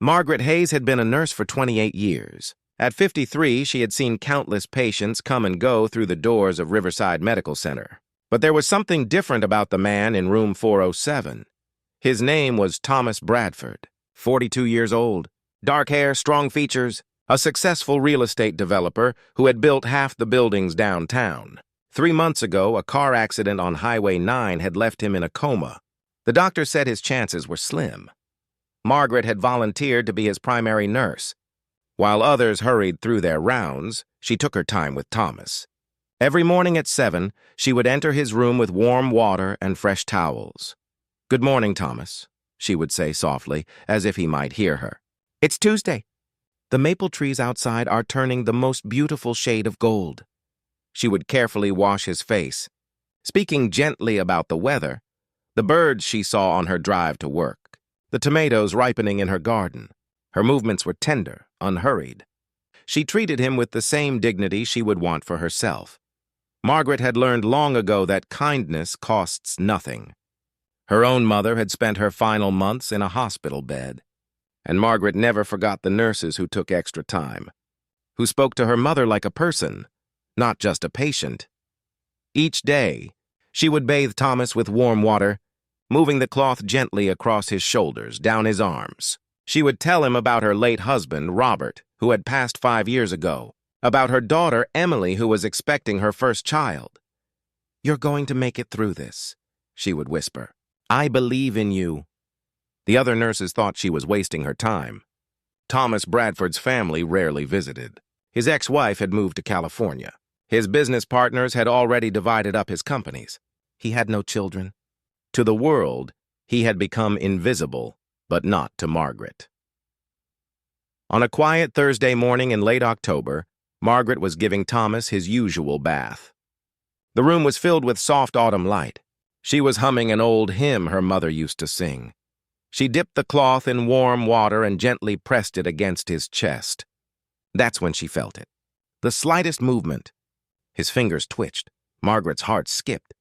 Margaret Hayes had been a nurse for 28 years. At 53, she had seen countless patients come and go through the doors of Riverside Medical Center. But there was something different about the man in room 407. His name was Thomas Bradford, 42 years old, dark hair, strong features, a successful real estate developer who had built half the buildings downtown. 3 months ago, a car accident on Highway 9 had left him in a coma. The doctor said his chances were slim. Margaret had volunteered to be his primary nurse. While others hurried through their rounds, she took her time with Thomas. Every morning at 7, she would enter his room with warm water and fresh towels. "Good morning, Thomas," she would say softly, as if he might hear her. "It's Tuesday. The maple trees outside are turning the most beautiful shade of gold." She would carefully wash his face, speaking gently about the weather, the birds she saw on her drive to work, the tomatoes ripening in her garden. Her movements were tender, unhurried. She treated him with the same dignity she would want for herself. Margaret had learned long ago that kindness costs nothing. Her own mother had spent her final months in a hospital bed, and Margaret never forgot the nurses who took extra time, who spoke to her mother like a person, not just a patient. Each day, she would bathe Thomas with warm water, moving the cloth gently across his shoulders, down his arms. She would tell him about her late husband, Robert, who had passed 5 years ago, about her daughter, Emily, who was expecting her first child. "You're going to make it through this," she would whisper. "I believe in you." The other nurses thought she was wasting her time. Thomas Bradford's family rarely visited. His ex-wife had moved to California. His business partners had already divided up his companies. He had no children. To the world, he had become invisible, but not to Margaret. On a quiet Thursday morning in late October, Margaret was giving Thomas his usual bath. The room was filled with soft autumn light. She was humming an old hymn her mother used to sing. She dipped the cloth in warm water and gently pressed it against his chest. That's when she felt it. The slightest movement. His fingers twitched. Margaret's heart skipped.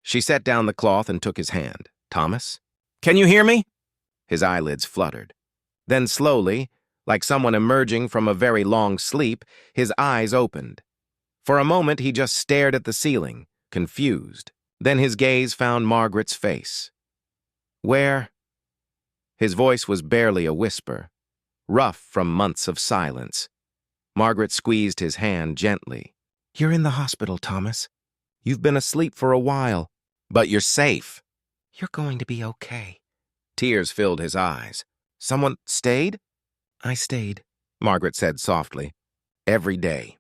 She set down the cloth and took his hand. "Thomas? Can you hear me?" His eyelids fluttered. Then slowly, like someone emerging from a very long sleep, his eyes opened. For a moment, he just stared at the ceiling, confused. Then his gaze found Margaret's face. "Where?" His voice was barely a whisper, rough from months of silence. Margaret squeezed his hand gently. "You're in the hospital, Thomas. You've been asleep for a while, but you're safe. You're going to be okay." Tears filled his eyes. "Someone stayed?" "I stayed," Margaret said softly. "Every day."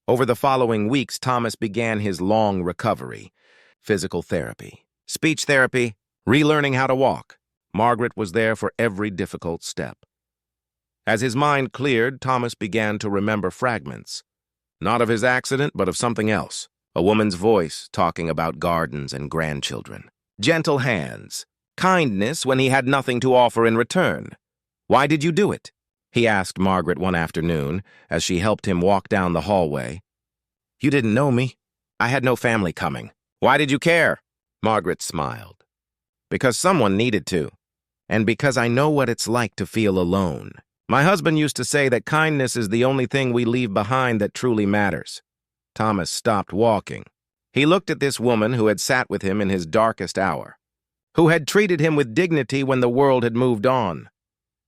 Over the following weeks, Thomas began his long recovery. Physical therapy, speech therapy, relearning how to walk. Margaret was there for every difficult step. As his mind cleared, Thomas began to remember fragments. Not of his accident, but of something else. A woman's voice talking about gardens and grandchildren. Gentle hands. Kindness when he had nothing to offer in return. "Why did you do it?" he asked Margaret one afternoon as she helped him walk down the hallway. "You didn't know me. I had no family coming. Why did you care?" Margaret smiled. "Because someone needed to. And because I know what it's like to feel alone. My husband used to say that kindness is the only thing we leave behind that truly matters." Thomas stopped walking. He looked at this woman who had sat with him in his darkest hour, who had treated him with dignity when the world had moved on.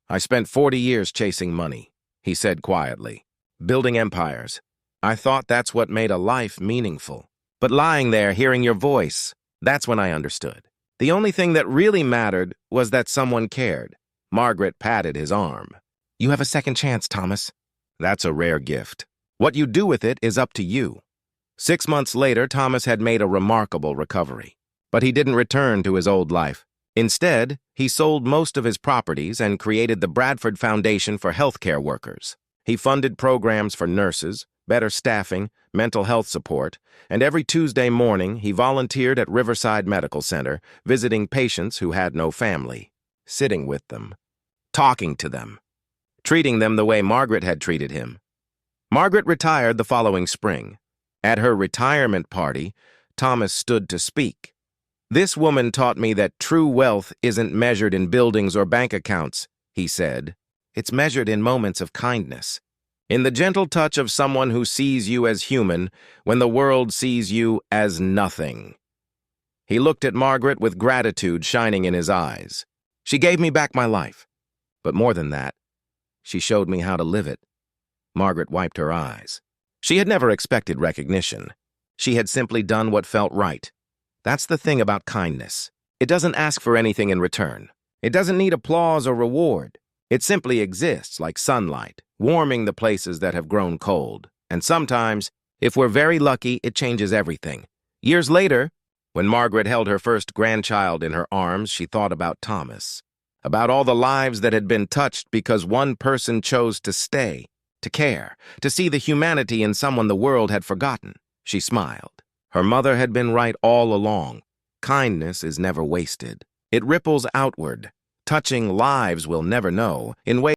"I spent 40 years chasing money," he said quietly, "building empires. I thought that's what made a life meaningful. But lying there, hearing your voice, that's when I understood. The only thing that really mattered was that someone cared." Margaret patted his arm. "You have a second chance, Thomas. That's a rare gift. What you do with it is up to you." 6 months later, Thomas had made a remarkable recovery. But he didn't return to his old life. Instead, he sold most of his properties and created the Bradford Foundation for healthcare workers. He funded programs for nurses, better staffing, mental health support, and every Tuesday morning he volunteered at Riverside Medical Center, visiting patients who had no family, sitting with them, talking to them, treating them the way Margaret had treated him. Margaret retired the following spring. At her retirement party, Thomas stood to speak. "This woman taught me that true wealth isn't measured in buildings or bank accounts," he said. It's measured in moments of kindness. In the gentle touch of someone who sees you as human when the world sees you as nothing. He looked at Margaret with gratitude shining in his eyes. She gave me back my life. But more than that, she showed me how to live it. Margaret wiped her eyes. She had never expected recognition. She had simply done what felt right. That's the thing about kindness. It doesn't ask for anything in return. It doesn't need applause or reward. It simply exists like sunlight, warming the places that have grown cold. And sometimes, if we're very lucky, it changes everything. Years later, when Margaret held her first grandchild in her arms, she thought about Thomas, about all the lives that had been touched because one person chose to stay, to care, to see the humanity in someone the world had forgotten. She smiled. Her mother had been right all along. Kindness is never wasted. It ripples outward, touching lives we'll never know in ways